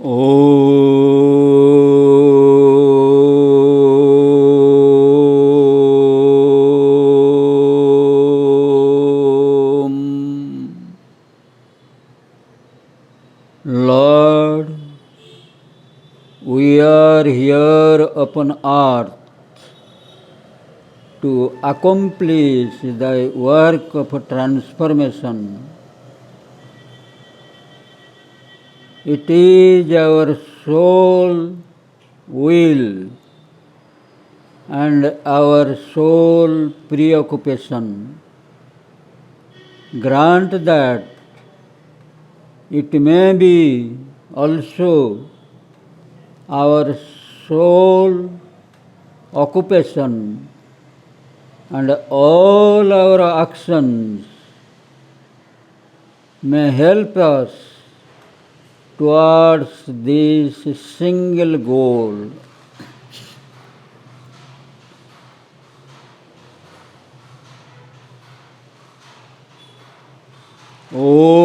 Om. Lord, we are here upon earth to accomplish thy work of transformation. It is our sole will and our sole preoccupation. Grant that it may be also our sole occupation, and all our actions may help us towards this single goal. Om.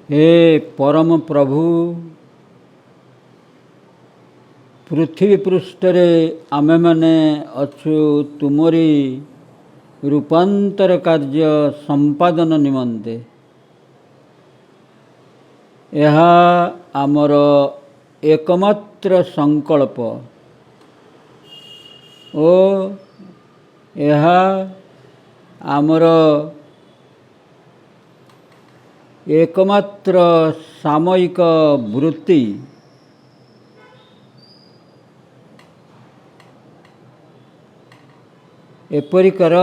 हे परम प्रभु, पृथ्वी पृष्ठरे आमे माने अछु तुमरी रूपांतर कार्य संपादन निमंते। यह आमर एकमात्र संकल्प ओ यह आमर एकमात्र सामयिक वृत्ति। एपरी कर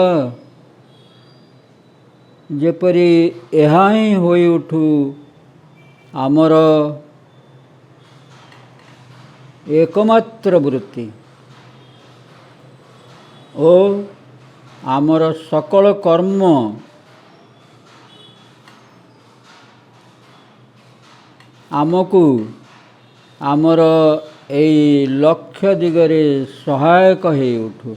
जेपरी यह ही होई उठू आमर एकमात्र वृत्ति ओ आमर सकल कर्म आमको आमर एई लक्ष्य दिगरे सहायक हे उठू।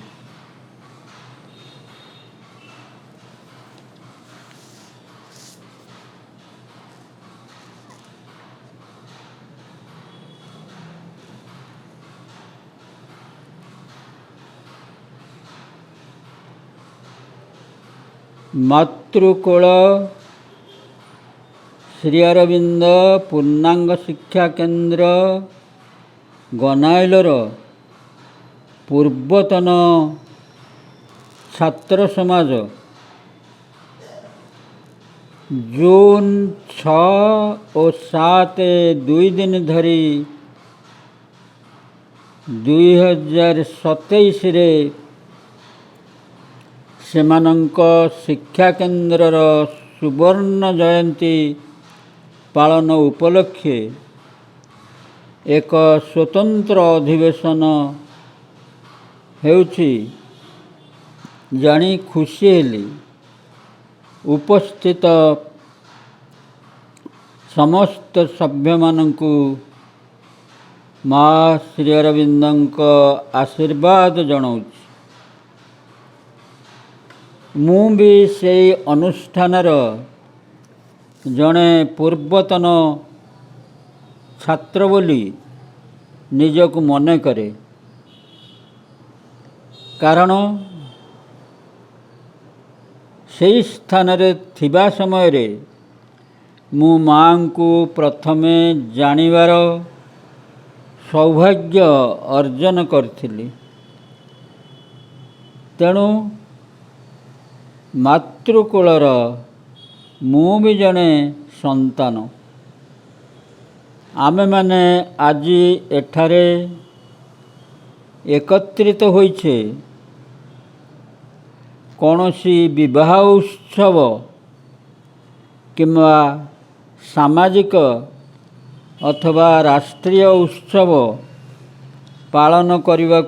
मातृकोल श्री अरविंद पूर्णांग शिक्षा केंद्र गनाइलर पूर्वतन छात्र समाज जून 6 और 7 2 दिन धरी 2027 रे सेमानंक शिक्षा केन्द्रर सुवर्ण जयंती पालन उपलक्षे एक स्वतंत्र अधिवेशन हेउछि जानी खुशी हेली। उपस्थित समस्त सभ्य मानंकु माँ श्री अरविंदंक आशीर्वाद जनाउछि। मु भी से अनुष्ठानर जड़े पूर्वतन छात्र बोली निजक मन करे, कारण से स्थान रे थिबा समय रे मु मां को प्रथमे जानिबार सौभाग्य अर्जन करथिली। तेणु मातृकोलर मु भी जने संतान। आमे माने आज एठारे एकत्रित होइछे कौनसी विवाह उत्सव किंवा सामाजिक अथवा राष्ट्रीय उत्सव पालन करने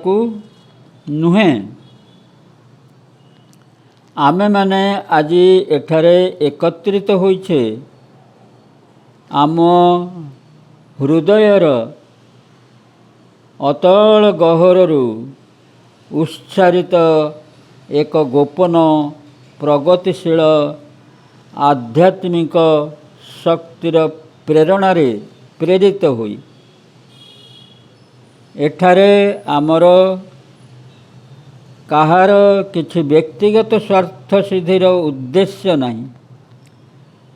नुहे। आमे माने आज एठारे एकत्रित होइछे आम हृदयर अतल गहरु उच्चारित एक गोपन प्रगतिशील आध्यात्मिक शक्तिर प्रेरणार प्रेरित होई एठारे आमर कहार किछि व्यक्तिगत स्वार्थ सिद्धिर उद्देश्य नहीं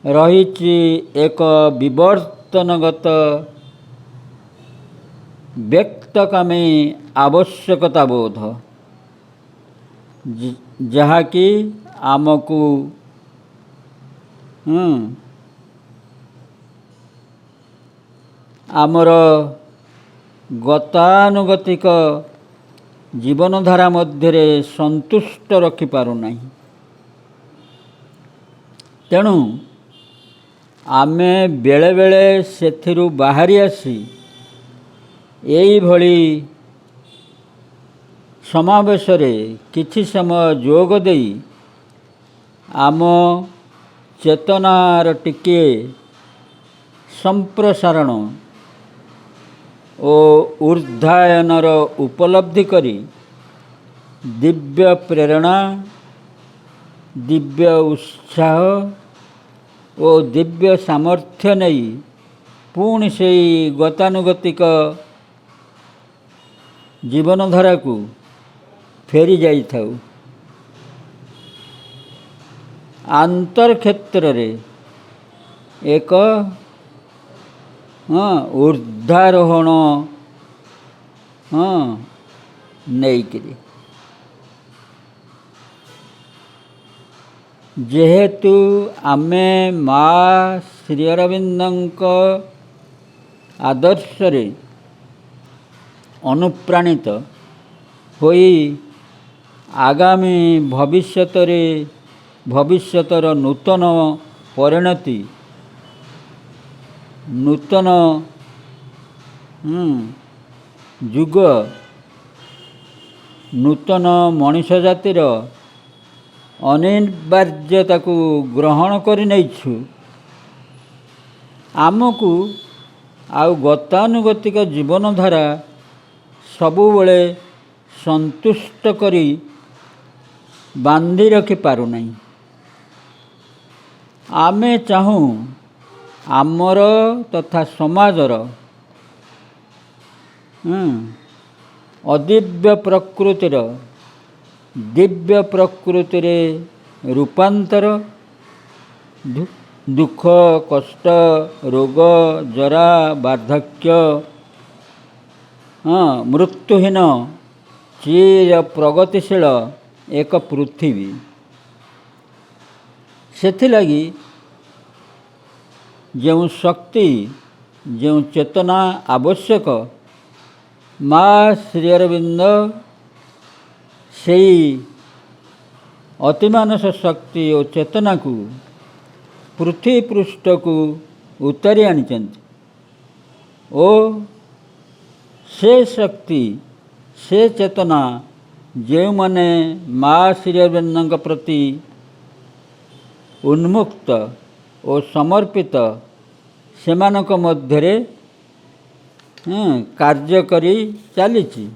रही एक विवर्तनगत व्यक्तकामी आवश्यकता बोध जहाँकि आमको आमर गतानुगतिक जीवनधारा मध्य संतुष्ट रखिपारुना तेणु आमे बेले बेले सेथिरु बाहरी आसी एई भली समावेशरे किछि समय जोग देई आम चेतनार टिके संप्रसारण और ऊर्धायनर उपलब्धि करी दिव्य प्रेरणा दिव्य उत्साह और दिव्य सामर्थ्य नहीं पुणी से गतानुगतिक जीवनधारा को फेरी जाई थाउ आंतर क्षेत्र रे एक ऊर्धारोहण नहींकरी जेहेतु आमे माँ श्री अरविंदଙ୍କ आदर्श रे अनुप्राणित होई आगामी भविष्यतर नूतन परिणति नूतन युग नूतन मनुष्य जातिर अनिवार्यता को ग्रहण कर नैछु आमको आउ गतानुगतिक जीवनधारा सबुबले संतुष्ट करी बांधी रखि पारु नहीं आमे चाहूँ आमर तथा समाजर अदिव्य प्रकृतिर दिव्य प्रकृति रूपांतर दुख कष्ट रोग जरा वार्धक्य मृत्युहीन चिर प्रगतिशील एक पृथ्वी सेथिलागी जो शक्ति जो चेतना आवश्यक माँ श्री अरविंद से अतिमानस शक्ति और चेतना को पृथ्वी पृष्ठ को उतारी आनिचंती ओ से शक्ति से चेतना जो माने माँ श्री अरविंद प्रति उन्मुक्त और समर्पित सेमानक मध्यरे कार्य करी चलीची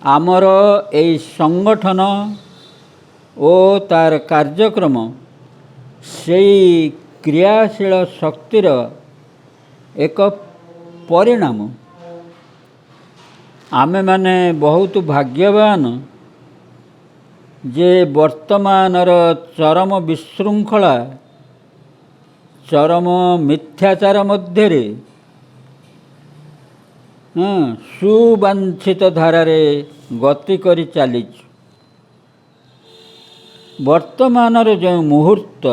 आमर एई संगठन ओ तार कार्यक्रम सेई क्रियाशील शक्तिर एक परिणाम आमे माने बहुत भाग्यवान जे वर्तमानर चरम विशृंखला चरम मिथ्याचार मध्यरे सुबांछित धारारे गति करी चलीच वर्तमानर जो मुहूर्त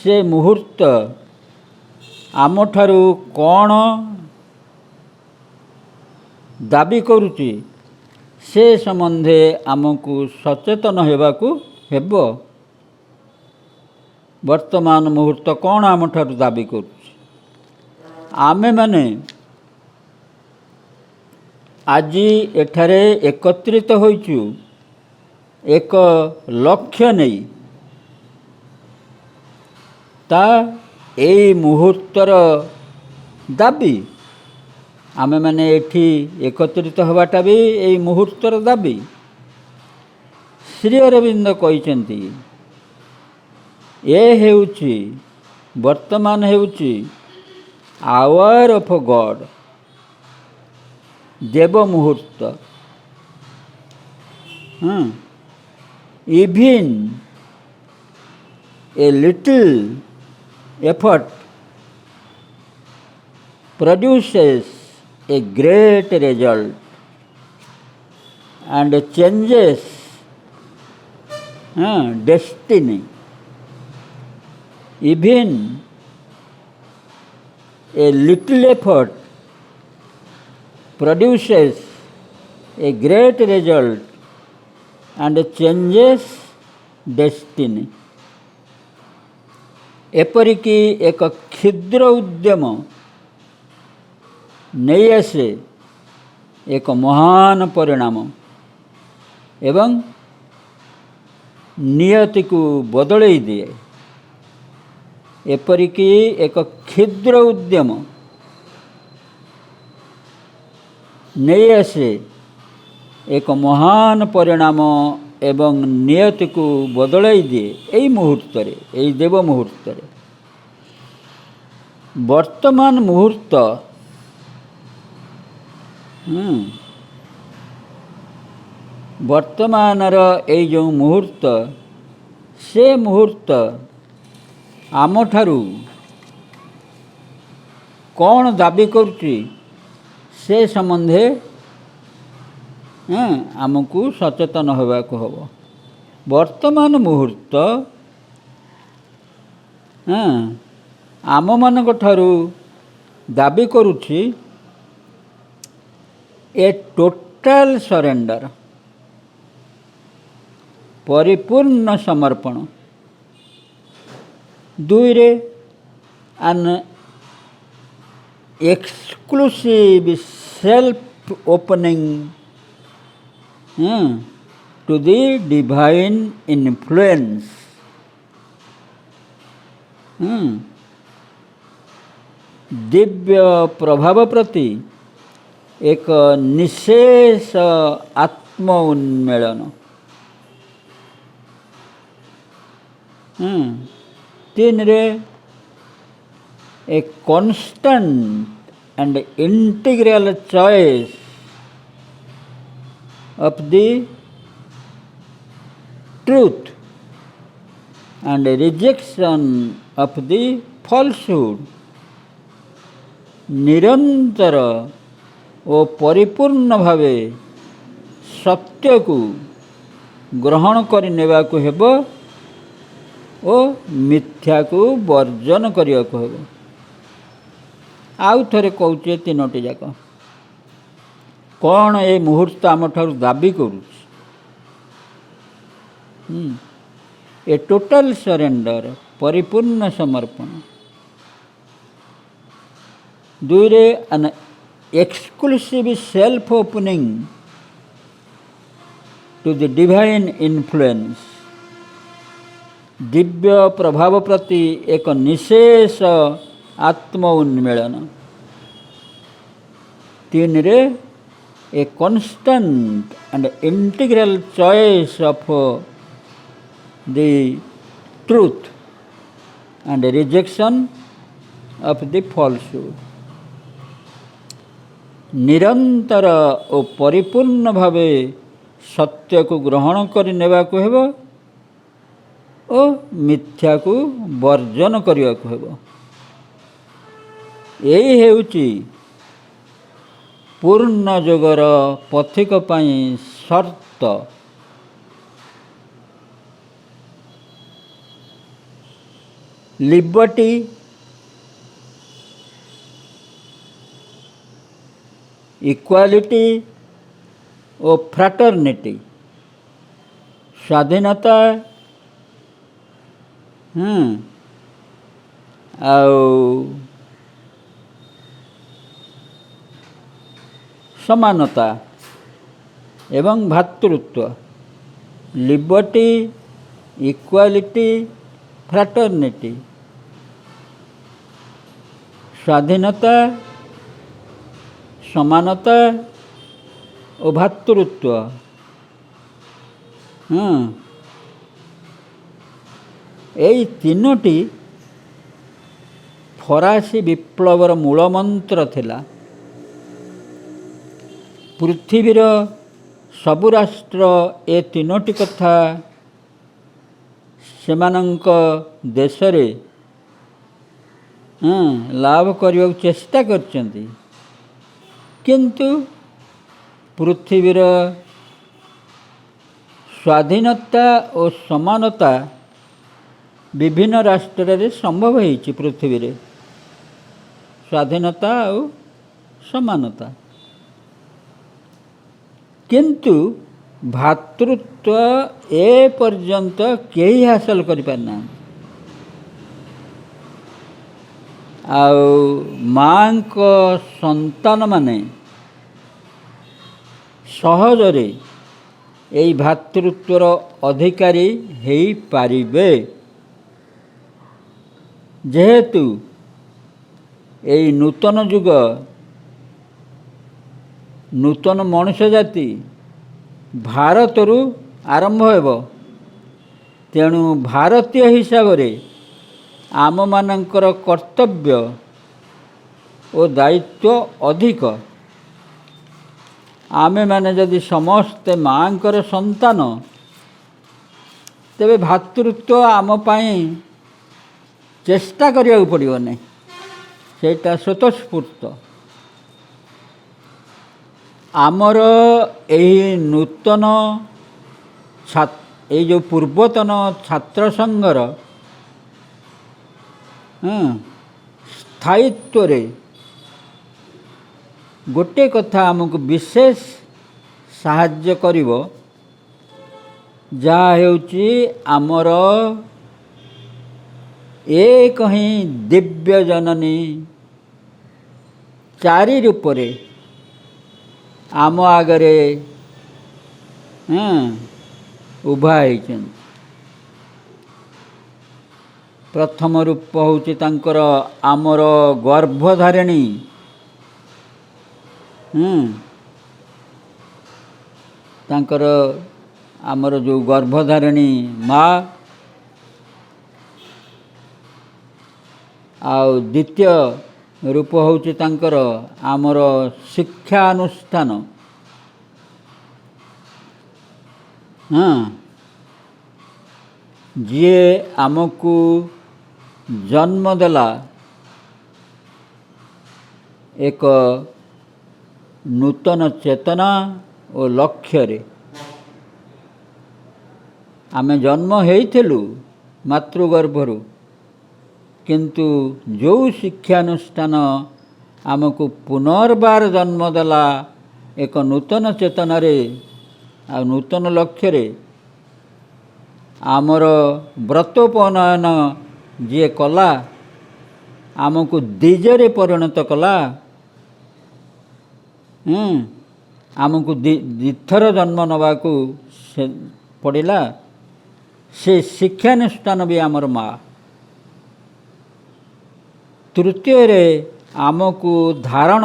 से मुहूर्त आमठारू कौन दाबी करुची से संबंधे आमको सचेतन हेबाकू हेबो वर्तमान मुहूर्त कौन आमठारू दाबी करुची आमे माने आज एठारे एकत्रित होइचु एक लक्ष्य नहीं ତା ଏଇ ମୁହୂର୍ତ୍ତର ଦାବି। ଆମେମାନେ ଏଠି ଏକତ୍ରିତ ହେବାଟା ବି ଏଇ ମୁହୂର୍ତ୍ତର ଦାବି। ଶ୍ରୀ ଅରବିନ୍ଦ କହିଛନ୍ତି ଏ ହେଉଛି ବର୍ତ୍ତମାନ ହେଉଛି ଆୱାର ଅଫ୍ ଗଡ୍, ଦେବ ମୁହୂର୍ତ୍ତ। Even A little effort produces a great result and changes destiny. Even a little effort produces a great result and changes destiny. ଏପରିକି ଏକ କ୍ଷୁଦ୍ର ଉଦ୍ୟମ ନେଇ ଆସେ ଏକ ମହାନ ପରିଣାମ ଏବଂ ନିୟତିକୁ ବଦଳେଇ ଦିଏ। ଏପରିକି ଏକ କ୍ଷୁଦ୍ର ଉଦ୍ୟମ ନେଇ ଆସେ ଏକ ମହାନ ପରିଣାମ ଏବଂ ନିୟତିକୁ ବଦଳାଇ ଦିଏ ଏଇ ମୁହୂର୍ତ୍ତରେ, ଏଇ ଦେବ ମୁହୂର୍ତ୍ତରେ। ବର୍ତ୍ତମାନ ମୁହୂର୍ତ୍ତ ବର୍ତ୍ତମାନର ଏଇ ଯେଉଁ ମୁହୂର୍ତ୍ତ, ସେ ମୁହୂର୍ତ୍ତ ଆମଠାରୁ କ'ଣ ଦାବି କରୁଛି ସେ ସମ୍ବନ୍ଧେ ଆମକୁ ସଚେତନ ହେବାକୁ ହେବ। ବର୍ତ୍ତମାନ ମୁହୂର୍ତ୍ତ ଆମମାନଙ୍କ ଠାରୁ ଦାବି କରୁଛି ଏ ଟୋଟାଲ ସରେଣ୍ଡର, ପରିପୂର୍ଣ୍ଣ ସମର୍ପଣ। ଦୁଇରେ an exclusive self opening to the divine influence. ଦିବ୍ୟ ପ୍ରଭାବ ପ୍ରତି ଏକ ନିଶେଷ ଆତ୍ମ ଉନ୍ମେଳନ। ତିନିରେ a constant and integral choice of the truth and rejection of the falsehood. ନିରନ୍ତର ଓ ପରିପୂର୍ଣ୍ଣ ଭାବେ ସତ୍ୟକୁ ଗ୍ରହଣ କରି ନେବାକୁ ହେବ ଓ ମିଥ୍ୟାକୁ ବର୍ଜନ କରିବାକୁ ହେବ। ଆଉ ଥରେ କହୁଛି ତିନୋଟି ଯାକ କ'ଣ ଏ ମୁହୂର୍ତ୍ତ ଆମଠାରୁ ଦାବି କରୁଛି। ଏ ଟୋଟାଲ ସରେଣ୍ଡର, ପରିପୂର୍ଣ୍ଣ ସମର୍ପଣ। ଦୁଇରେ an exclusive self opening to the divine influence. ଦିବ୍ୟ ପ୍ରଭାବ ପ୍ରତି ଏକ ନିଶେଷ ଆତ୍ମ ଉନ୍ମେଳନ। ତିନିରେ a constant and integral choice of the truth and rejection of the falsehood. ନିରନ୍ତର ଓ ପରିପୂର୍ଣ୍ଣ ଭାବେ ସତ୍ୟକୁ ଗ୍ରହଣ କରି ନେବାକୁ ହେବ ଓ ମିଥ୍ୟାକୁ ବର୍ଜନ କରିବାକୁ ହେବ। ଏହି ହେଉଛି ପୂର୍ଣ୍ଣ ଯୋଗର ପଥିକ ପାଇଁ ସର୍ତ୍ତ। ଲିବର୍ଟି, ଇକ୍ୱାଲିଟି ଓ ଫ୍ରାଟର୍ନିଟି। ସ୍ୱାଧୀନତା ଆଉ ସମାନତା ଏବଂ ଭାତୃତ୍ୱ। ଲିବର୍ଟି, ଇକ୍ୱାଲିଟି, ଫ୍ରାଟର୍ନିଟି ସ୍ୱାଧୀନତା, ସମାନତା ଓ ଭାତୃତ୍ୱ। ଏଇ ତିନୋଟି ଫରାସୀ ବିପ୍ଳବର ମୂଳମନ୍ତ୍ର ଥିଲା। ପୃଥିବୀର ସବୁ ରାଷ୍ଟ୍ର ଏ ତିନୋଟି କଥା ସେମାନଙ୍କ ଦେଶରେ ଲାଭ କରିବାକୁ ଚେଷ୍ଟା କରିଛନ୍ତି, କିନ୍ତୁ ପୃଥିବୀର ସ୍ୱାଧୀନତା ଓ ସମାନତା ବିଭିନ୍ନ ରାଷ୍ଟ୍ରରେ ସମ୍ଭବ ହୋଇଛି। ପୃଥିବୀରେ ସ୍ୱାଧୀନତା ଆଉ ସମାନତା, କିନ୍ତୁ ଭାତୃତ୍ୱ ଏ ପର୍ଯ୍ୟନ୍ତ କେହି ହାସଲ କରିପାରିନାହାନ୍ତି। ଆଉ ମାଙ୍କ ସନ୍ତାନମାନେ ସହଜରେ ଏଇ ଭାତୃତ୍ୱର ଅଧିକାରୀ ହେଇପାରିବେ, ଯେହେତୁ ଏଇ ନୂତନ ଯୁଗ, ନୂତନ ମଣିଷ ଜାତି ଭାରତରୁ ଆରମ୍ଭ ହେବ। ତେଣୁ ଭାରତୀୟ ହିସାବରେ ଆମମାନଙ୍କର କର୍ତ୍ତବ୍ୟ ଓ ଦାୟିତ୍ୱ ଅଧିକ। ଆମେମାନେ ଯଦି ସମସ୍ତେ ମାଙ୍କର ସନ୍ତାନ, ତେବେ ଭାତୃତ୍ୱ ଆମ ପାଇଁ ଚେଷ୍ଟା କରିବାକୁ ପଡ଼ିବ ନାହିଁ, ସେଇଟା ସ୍ୱତଃସ୍ଫୂର୍ତ୍ତ। ଆମର ଏହି ନୂତନ ଏଇ ଯେଉଁ ପୂର୍ବତନ ଛାତ୍ର ସଂଘର ସ୍ଥାୟିତ୍ୱରେ ଗୋଟିଏ କଥା ଆମକୁ ବିଶେଷ ସାହାଯ୍ୟ କରିବ, ଯାହା ହେଉଛି ଆମର ଏକ ହିଁ ଦିବ୍ୟ ଜନନୀ ଚାରି ରୂପରେ ଆମ ଆଗରେ ଉଭା ହେଇଛନ୍ତି। ପ୍ରଥମ ରୂପ ହେଉଛି ତାଙ୍କର ଆମର ଗର୍ଭଧାରିଣୀ, ତାଙ୍କର ଆମର ଯେଉଁ ଗର୍ଭଧାରିଣୀ ମା, ଆଉ ଦ୍ୱିତୀୟ ରୂପ ହେଉଛି ତାଙ୍କର ଆମର ଶିକ୍ଷାନୁଷ୍ଠାନ। ଯିଏ ଆମକୁ ଜନ୍ମ ଦେଲା ଏକ ନୂତନ ଚେତନା ଓ ଲକ୍ଷ୍ୟରେ। ଆମେ ଜନ୍ମ ହେଇଥିଲୁ ମାତୃଗର୍ଭରୁ, କିନ୍ତୁ ଯେଉଁ ଶିକ୍ଷାନୁଷ୍ଠାନ ଆମକୁ ପୁନର୍ବାର ଜନ୍ମ ଦେଲା ଏକ ନୂତନ ଚେତନାରେ ଆଉ ନୂତନ ଲକ୍ଷ୍ୟରେ, ଆମର ବ୍ରତୋପନୟନ ଯିଏ କଲା, ଆମକୁ ଦ୍ୱିଜରେ ପରିଣତ କଲା, ଆମକୁ ଦ୍ୱିଥର ଜନ୍ମ ନେବାକୁ ପଡ଼ିଲା, ସେ ଶିକ୍ଷାନୁଷ୍ଠାନ ବି ଆମର ମା। ତୃତୀୟରେ ଆମକୁ ଧାରଣ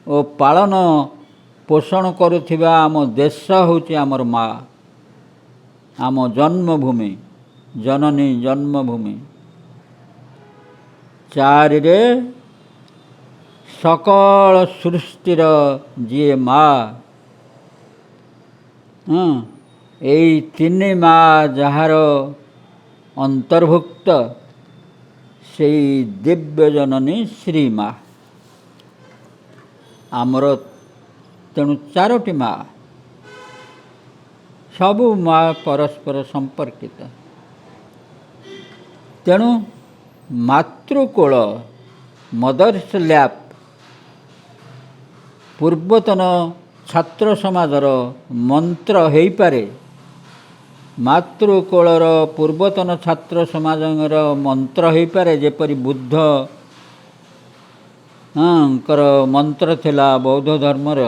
ଓ ପାଳନ ପୋଷଣ କରୁଥିବା ଆମ ଦେଶ ହେଉଛି ଆମର ମା, ଆମ ଜନ୍ମଭୂମି, ଜନନୀ ଜନ୍ମଭୂମି। ଚାରିରେ ସକଳ ସୃଷ୍ଟିର ଯିଏ ମା, ଏଇ ତିନି ମା ଯାହାର ଅନ୍ତର୍ଭୁକ୍ତ, ସେଇ ଦିବ୍ୟ ଜନନୀ ଶ୍ରୀମା। ଆମର ତେଣୁ ଚାରୋଟି ମା, ସବୁ ମା ପରସ୍ପର ସମ୍ପର୍କିତ। ତେଣୁ ମାତୃକୋଳ, ମଦର୍ସ ଲ୍ୟାପ୍, ପୂର୍ବତନ ଛାତ୍ର ସମାଜର ମନ୍ତ୍ର ହେଇପାରେ। ମାତୃକୋଳର ପୂର୍ବତନ ଛାତ୍ର ସମାଜର ମନ୍ତ୍ର ହେଇପାରେ, ଯେପରି ବୁଦ୍ଧଙ୍କର ମନ୍ତ୍ର ଥିଲା ବୌଦ୍ଧ ଧର୍ମର,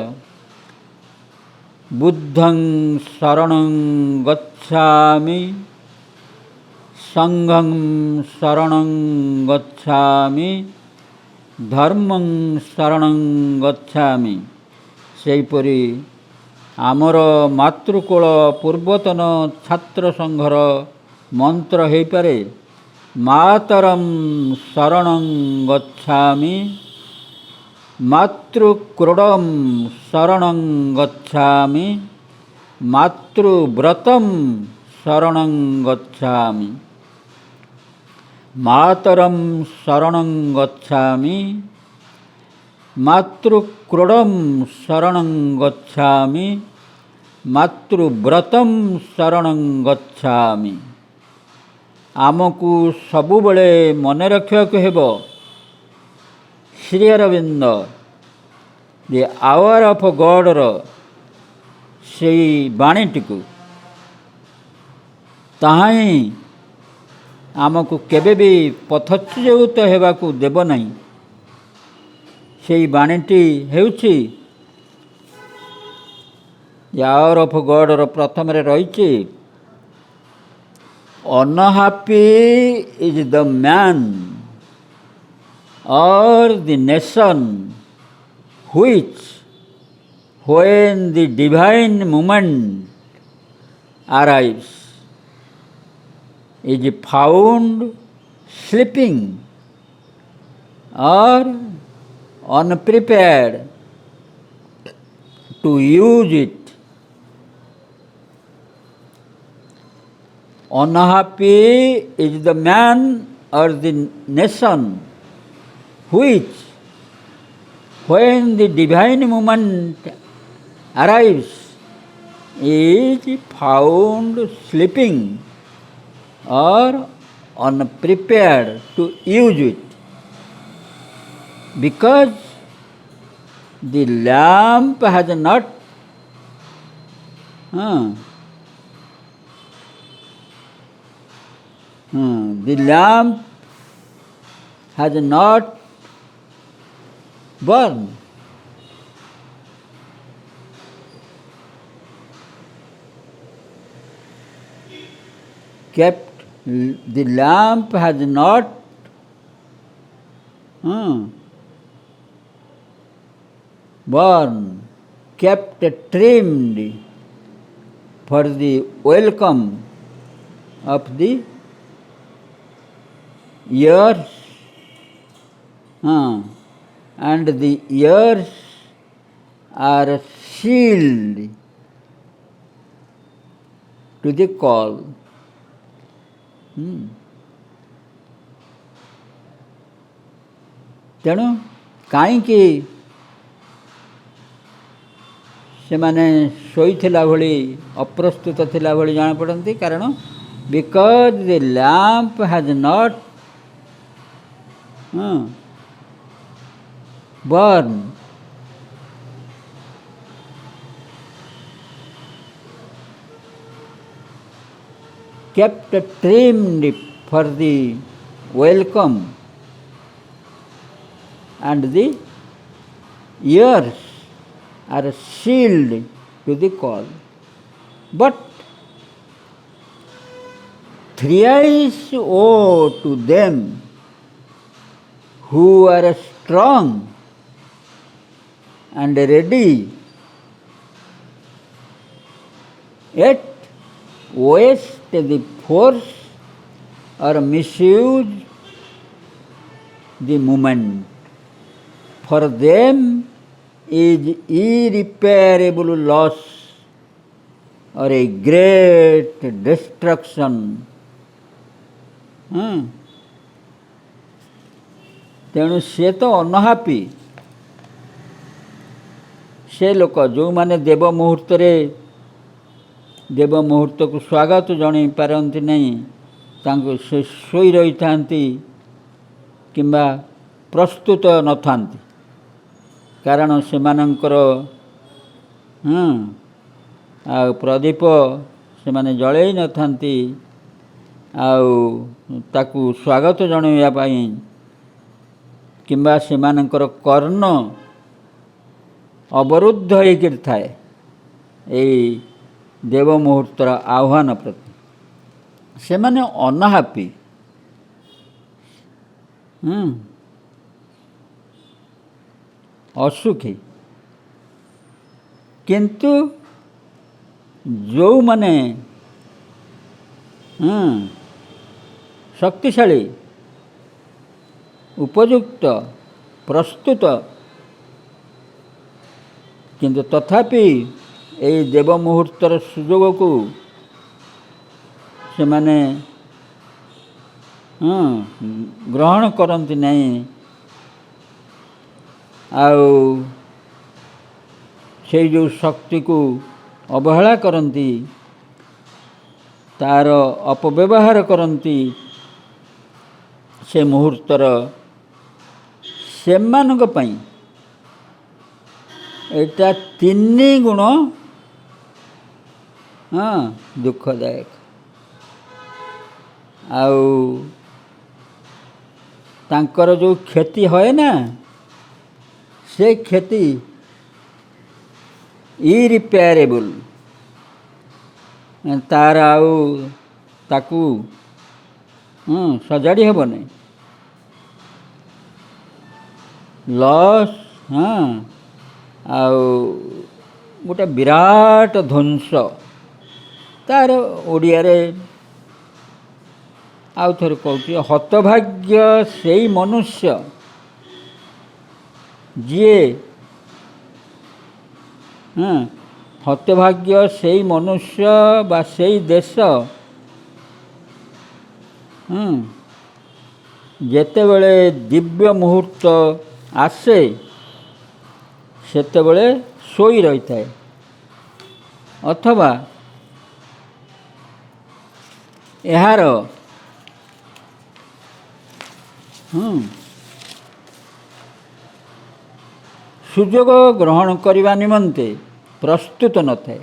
ବୁଦ୍ଧଂ ଶରଣଂ ଗଚ୍ଛାମି ସଂଘଂ ଶରଣଂ ଗଚ୍ଛାମି ଧର୍ମଂ ଶରଣଂ ଗଚ୍ଛାମି। ସେହିପରି ଆମର ମାତୃକୂଳ ପୂର୍ବତନ ଛାତ୍ର ସଂଘର ମନ୍ତ୍ର ହୋଇପାରେ ମାତରଂ ଶରଣଂ ଗଚ୍ଛାମି, ମାତୃକ୍ରୋଡ଼ଂ ଶରଣଂ ଗଚ୍ଛାମି, ମାତୃବ୍ରତଂ ଶରଣଂ ଗଚ୍ଛାମି। ମାତରଂ ଶରଣଂ ଗଚ୍ଛାମି, ମାତୃକ୍ରୋଡ଼ଂ ଶରଣଂ ଗଚ୍ଛାମି, ମାତୃବ୍ରତଂ ଶରଣଂ ଗଚ୍ଛାମି। ଆମକୁ ସବୁବେଳେ ମନେ ରଖିବାକୁ ହେବ ଶ୍ରୀ ଅରବିନ୍ଦ ଦି ଆୱାର ଅଫ୍ ଗଡ଼ର ସେଇ ବାଣୀଟିକୁ। ତାହା ହିଁ ଆମକୁ କେବେ ବି ପଥଚ୍ୟୁତ ହେବାକୁ ଦେବ ନାହିଁ। ସେଇ ବାଣୀଟି ହେଉଛି ଦି ଆୱାର ଅଫ୍ ଗଡ଼ର ପ୍ରଥମରେ ରହିଛି unhappy is the man or the nation which, when the divine moment arrives, is found sleeping or unprepared to use it. Unhappy is the man or the nation which, when the divine moment arrives, is found sleeping or unprepared to use it, because the lamp has not the lamp has not burned. The lamp has not burned, kept trimmed for the welcome of the ears, and the ears are sealed to the call. ତେଣୁ କାହିଁକି ସେମାନେ ଶୋଇଥିଲା ଭଳି ଅପ୍ରସ୍ତୁତ ଥିଲା ଭଳି ଜଣାପଡ଼ନ୍ତି? କାରଣ because the lamp has not burned, kept trimmed for the welcome, and the ears are sealed to the call. But thrice woe to them who are strong and ready, yet waste the force or misuse the moment. For them is irreparable loss or a great destruction. ତେଣୁ ସେ ତ ଅନହାପି, ସେ ଲୋକ ଯେଉଁମାନେ ଦେବ ମୁହୂର୍ତ୍ତକୁ ସ୍ୱାଗତ ଜଣାଇ ପାରନ୍ତି ନାହିଁ, ତାଙ୍କୁ ସେ ଶୋଇ ରହିଥାନ୍ତି କିମ୍ବା ପ୍ରସ୍ତୁତ ନଥାନ୍ତି। କାରଣ ସେମାନଙ୍କର ଆଉ ପ୍ରଦୀପ ସେମାନେ ଜଳେଇ ନଥାନ୍ତି, ଆଉ ତାକୁ ସ୍ୱାଗତ ଜଣାଇବା ପାଇଁ କିମ୍ବା ସେମାନଙ୍କର କର୍ଣ୍ଣ ଅବରୁଦ୍ଧ ହୋଇକରି ଥାଏ ଏଇ ଦେବ ମୁହୂର୍ତ୍ତର ଆହ୍ୱାନ ପ୍ରତି। ସେମାନେ ଅନହାପି, ଅସୁଖୀ। କିନ୍ତୁ ଯେଉଁମାନେ ଶକ୍ତିଶାଳୀ, ଉପଯୁକ୍ତ, ପ୍ରସ୍ତୁତ, କିନ୍ତୁ ତଥାପି ଏହି ଦେବ ମୁହୂର୍ତ୍ତର ସୁଯୋଗକୁ ସେମାନେ ଗ୍ରହଣ କରନ୍ତି ନାହିଁ, ଆଉ ସେଇ ଯେଉଁ ଶକ୍ତିକୁ ଅବହେଳା କରନ୍ତି, ତା'ର ଅପବ୍ୟବହାର କରନ୍ତି, ସେ ମୁହୂର୍ତ୍ତର ସେମାନଙ୍କ ପାଇଁ ଏଇଟା 3 ଗୁଣ ଦୁଃଖଦାୟକ। ଆଉ ତାଙ୍କର ଯେଉଁ କ୍ଷତି ହୁଏ ନା, ସେ କ୍ଷତି ଇରିପେୟାରେବୁଲ୍, ତା'ର ଆଉ ତାକୁ ସଜାଡ଼ି ହେବ ନାହିଁ। ଲସ୍ ଆଉ ଗୋଟେ ବିରାଟ ଧ୍ୱଂସ। ତା'ର ଓଡ଼ିଆରେ ଆଉ ଥରେ କହୁଛି, ହତଭାଗ୍ୟ ସେଇ ମନୁଷ୍ୟ ଯିଏ ହତଭାଗ୍ୟ ସେଇ ମନୁଷ୍ୟ ବା ସେଇ ଦେଶ ଯେତେବେଳେ ଦିବ୍ୟ ମୁହୂର୍ତ୍ତ ଆସେ ସେତେବେଳେ ଶୋଇ ରହିଥାଏ, ଅଥବା ଏହାର ସୁଯୋଗ ଗ୍ରହଣ କରିବା ନିମନ୍ତେ ପ୍ରସ୍ତୁତ ନଥାଏ।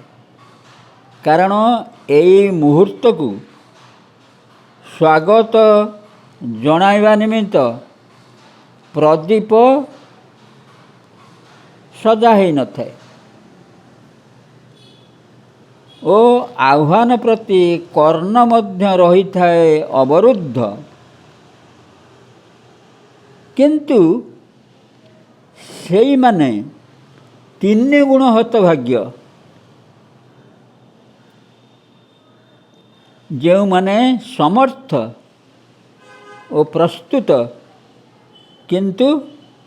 କାରଣ ଏଇ ମୁହୂର୍ତ୍ତକୁ ସ୍ୱାଗତ ଜଣାଇବା ନିମିତ୍ତ ପ୍ରଦୀପ ସଜା ହୋଇନଥାଏ ଓ ଆହ୍ୱାନ ପ୍ରତି କର୍ଣ୍ଣ ମଧ୍ୟ ରହିଥାଏ ଅବରୁଦ୍ଧ। କିନ୍ତୁ ସେଇମାନେ 3 ଗୁଣ ହତଭାଗ୍ୟ, ଯେଉଁମାନେ ସମର୍ଥ ଓ ପ୍ରସ୍ତୁତ କିନ୍ତୁ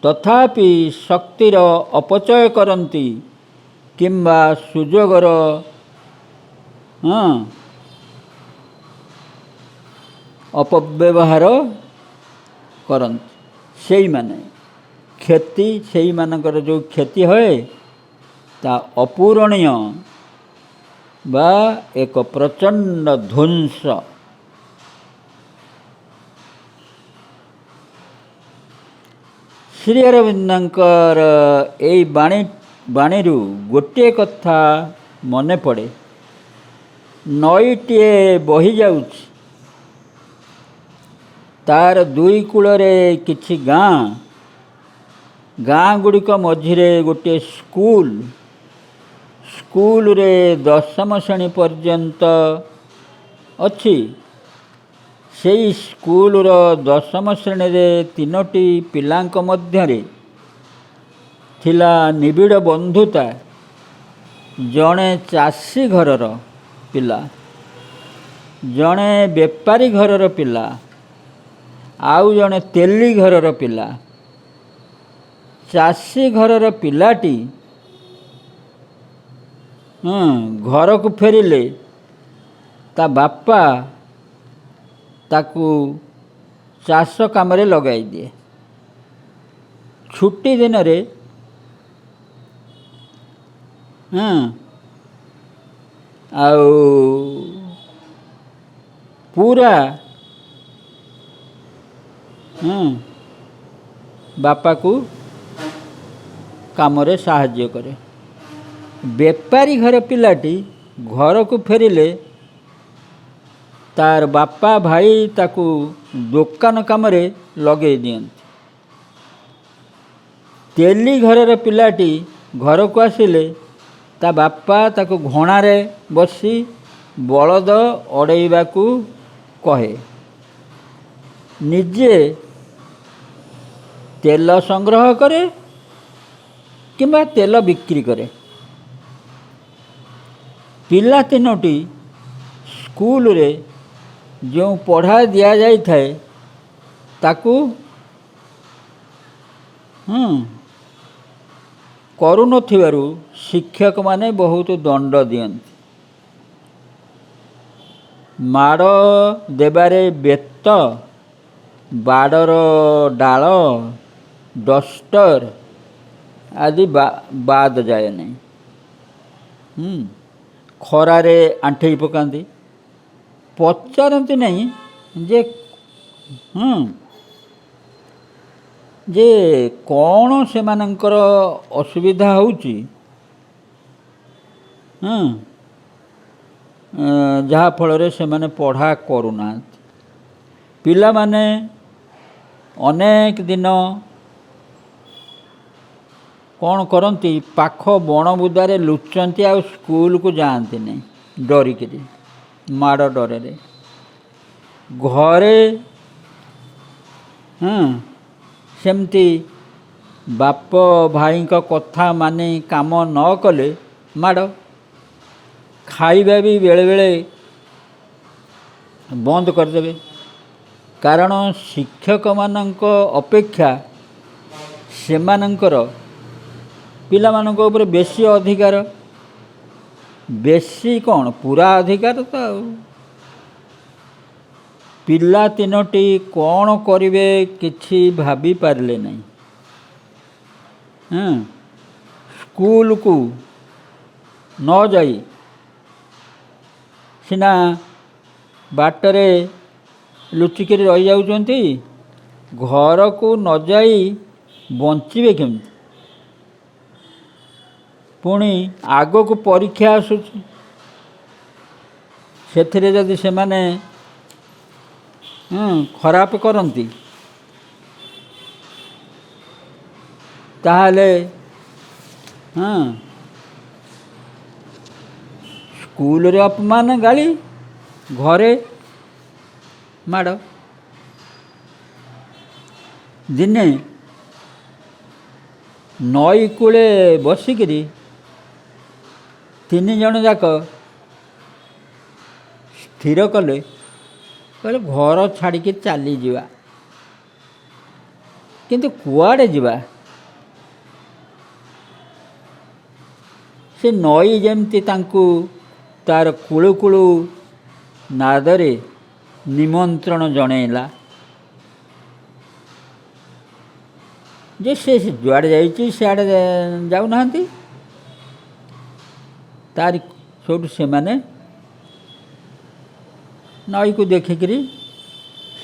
ତଥାପି ଶକ୍ତିର ଅପଚୟ କରନ୍ତି କିମ୍ବା ସୁଯୋଗର ଅପବ୍ୟବହାର କରନ୍ତି। ସେଇମାନେ କ୍ଷତି, ସେଇମାନଙ୍କର ଯେଉଁ କ୍ଷତି ହୁଏ ତା ଅପୂରଣୀୟ ବା ଏକ ପ୍ରଚଣ୍ଡ ଧ୍ୱଂସ। ଶ୍ରୀ ଅରବିନ୍ଦଙ୍କର ଏଇ ବାଣୀରୁ ଗୋଟିଏ କଥା ମନେ ପଡ଼େ। ନଈଟିଏ ବହି ଯାଉଛି, ତା'ର 2 କୂଳରେ କିଛି ଗାଁ ଗୁଡ଼ିକ ମଝିରେ ଗୋଟିଏ ସ୍କୁଲରେ 10ମ ଶ୍ରେଣୀ ପର୍ଯ୍ୟନ୍ତ ଅଛି। ସେଇ ସ୍କୁଲର 10ମ ଶ୍ରେଣୀରେ 3ଟି ପିଲାଙ୍କ ମଧ୍ୟରେ ଥିଲା ନିବିଡ଼ ବନ୍ଧୁତା। ଜଣେ ଚାଷୀ ଘରର ପିଲା, ଜଣେ ବେପାରୀ ଘରର ପିଲା, ଆଉ ଜଣେ ତେଲି ଘରର ପିଲା। ଚାଷୀ ଘରର ପିଲାଟି ଘରକୁ ଫେରିଲେ ତା ବାପା ତାକୁ ଚାଷ କାମରେ ଲଗାଇ ଦିଏ। ଛୁଟି ଦିନରେ ଆଉ ପୁରା ବାପାକୁ କାମରେ ସାହାଯ୍ୟ କରେ। ବେପାରୀ ଘର ପିଲାଟି ଘରକୁ ଫେରିଲେ ତାର ବାପା ଭାଇ ତାକୁ ଦୋକାନ କାମରେ ଲଗେଇ ଦିଅନ୍ତି। ତେଲି ଘରର ପିଲାଟି ଘରକୁ ଆସିଲେ ତା ବାପା ତାକୁ ଘଣାରେ ବସି ବଳଦ ଅଡ଼େଇବାକୁ କହେ। ନିଜେ ତେଲ ସଂଗ୍ରହ କରେ କିମ୍ବା ତେଲ ବିକ୍ରି କରେ। ପିଲା ତିନୋଟି ସ୍କୁଲରେ ଯେଉଁ ପଢ଼ା ଦିଆଯାଇଥାଏ ତାକୁ କରୁନଥିବାରୁ ଶିକ୍ଷକମାନେ ବହୁତ ଦଣ୍ଡ ଦିଅନ୍ତି। ମାଡ଼ ଦେବାରେ ବେତ, ବାଡ଼ର ଡାଳ, ଡଷ୍ଟର ଆଦି ବାଦ ଯାଏ ନାହିଁ। ଖରାରେ ଆଣ୍ଠେଇ ପକାନ୍ତି, ପଚାରନ୍ତି ନାହିଁ ଯେ କ'ଣ ସେମାନଙ୍କର ଅସୁବିଧା ହେଉଛି, ଯାହାଫଳରେ ସେମାନେ ପଢ଼ା କରୁନାହାନ୍ତି। ପିଲାମାନେ ଅନେକ ଦିନ କ'ଣ କରନ୍ତି, ପାଖ ବଣ ବୁଦାରେ ଲୁଚନ୍ତି, ଆଉ ସ୍କୁଲକୁ ଯାଆନ୍ତି ନାହିଁ ଡରିକିରି, ମାଡ଼ ଡରରେ। ଘରେ ସେମିତି ବାପ ଭାଇଙ୍କ କଥା ମାନି କାମ ନ କଲେ ମାଡ଼। ଖାଇବା ବି ବେଳେବେଳେ ବନ୍ଦ କରିଦେବେ, କାରଣ ଶିକ୍ଷକମାନଙ୍କ ଅପେକ୍ଷା ସେମାନଙ୍କର ପିଲାମାନଙ୍କ ଉପରେ ବେଶୀ ଅଧିକାର। ବେଶୀ କ'ଣ, ପୁରା ଅଧିକାର ତ ଆଉ। ପିଲା ତିନୋଟି କ'ଣ କରିବେ କିଛି ଭାବି ପାରିଲେ ନାହିଁ। ସ୍କୁଲକୁ ନ ଯାଇ ସିନା ବାଟରେ ଲୁଚିକିରି ରହିଯାଉଛନ୍ତି, ଘରକୁ ନ ଯାଇ ବଞ୍ଚିବେ କେମିତି? ପୁଣି ଆଗକୁ ପରୀକ୍ଷା ଆସୁଛି, ସେଥିରେ ଯଦି ସେମାନେ ଖରାପ କରନ୍ତି ତାହେଲେ ସ୍କୁଲରେ ଅପମାନ, ଗାଳି, ଘରେ ମାଡ଼। ଦିନେ ନଈ କୂଳେ ବସିକିରି ତିନି ଜଣ ଯାକ ସ୍ଥିର କଲେ, କହିଲେ ଘର ଛାଡ଼ିକି ଚାଲିଯିବା। କିନ୍ତୁ କୁଆଡ଼େ ଯିବା? ସେ ନଈ ଯେମିତି ତାଙ୍କୁ ତାର କୁଳୁ କୁଳୁ ନାଦରେ ନିମନ୍ତ୍ରଣ ଜଣେଇଲା ଯେ ସେ ଯୁଆଡ଼େ ଯାଇଛି ସିଆଡ଼େ ଯାଉନାହାନ୍ତି। ତାରି ସେଇଠୁ ସେମାନେ ନଈକୁ ଦେଖିକିରି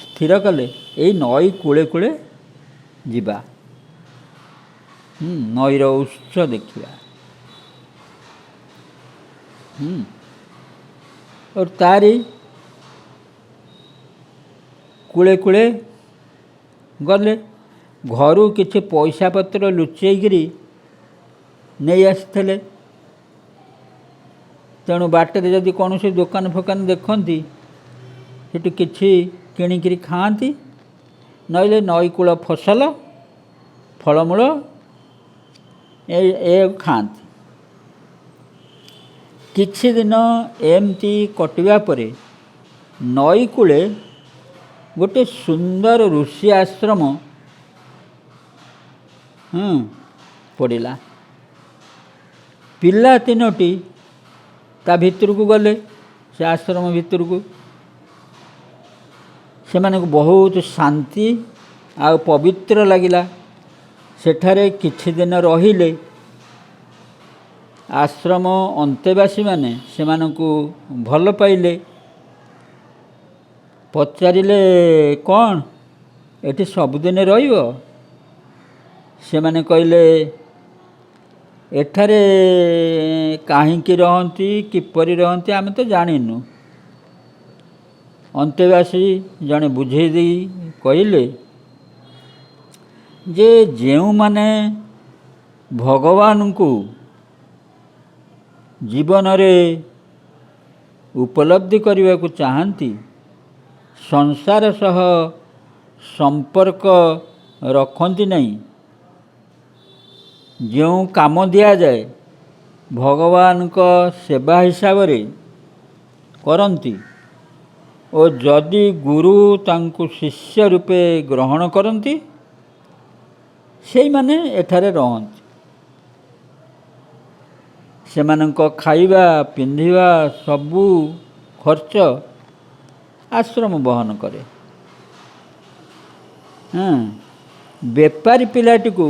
ସ୍ଥିର କଲେ, ଏଇ ନଈ କୂଳେ କୂଳେ ଯିବା, ନଈର ଉତ୍ସ ଦେଖିବା। ତାରି କୂଳେ କୂଳେ ଗଲେ। ଘରୁ କିଛି ପଇସା ପତ୍ର ଲୁଚେଇକିରି ନେଇ ଆସିଥିଲେ। ତେଣୁ ବାଟରେ ଯଦି କୌଣସି ଦୋକାନ ଫୋକାନ ଦେଖନ୍ତି ସେଠି କିଛି କିଣିକିରି ଖାଆନ୍ତି, ନହେଲେ ନଈକୂଳ ଫସଲ, ଫଳମୂଳ ଏ ଖାଆନ୍ତି। କିଛି ଦିନ ଏମିତି କଟିବା ପରେ ନଈ କୂଳେ ଗୋଟେ ସୁନ୍ଦର ଋଷି ଆଶ୍ରମ ପଡ଼ିଲା। ପିଲା ତିନୋଟି ତା ଭିତରକୁ ଗଲେ, ସେ ଆଶ୍ରମ ଭିତରକୁ। ସେମାନଙ୍କୁ ବହୁତ ଶାନ୍ତି ଆଉ ପବିତ୍ର ଲାଗିଲା। ସେଠାରେ କିଛି ଦିନ ରହିଲେ। ଆଶ୍ରମ ଅନ୍ତେବାସୀମାନେ ସେମାନଙ୍କୁ ଭଲ ପାଇଲେ। ପଚାରିଲେ, କ'ଣ ଏଠି ସବୁଦିନେ ରହିବ? ସେମାନେ କହିଲେ, ଏଠାରେ କାହିଁକି ରହନ୍ତି, କିପରି ରହନ୍ତି ଆମେ ତ ଜାଣିନୁ। ଅନ୍ତେବାସୀ ଜଣେ ବୁଝେଇ ଦେଇ କହିଲେ ଯେ ଯେଉଁମାନେ ଭଗବାନଙ୍କୁ ଜୀବନରେ ଉପଲବ୍ଧି କରିବାକୁ ଚାହାନ୍ତି, ସଂସାର ସହ ସମ୍ପର୍କ ରଖନ୍ତି ନାହିଁ, ଯେଉଁ କାମ ଦିଆଯାଏ ଭଗବାନଙ୍କ ସେବା ହିସାବରେ କରନ୍ତି ଓ ଯଦି ଗୁରୁ ତାଙ୍କୁ ଶିଷ୍ୟ ରୂପେ ଗ୍ରହଣ କରନ୍ତି ସେଇମାନେ ଏଠାରେ ରହନ୍ତି। ସେମାନଙ୍କ ଖାଇବା ପିନ୍ଧିବା ସବୁ ଖର୍ଚ୍ଚ ଆଶ୍ରମ ବହନ କରେ। ବେପାରୀ ପିଲାଟିକୁ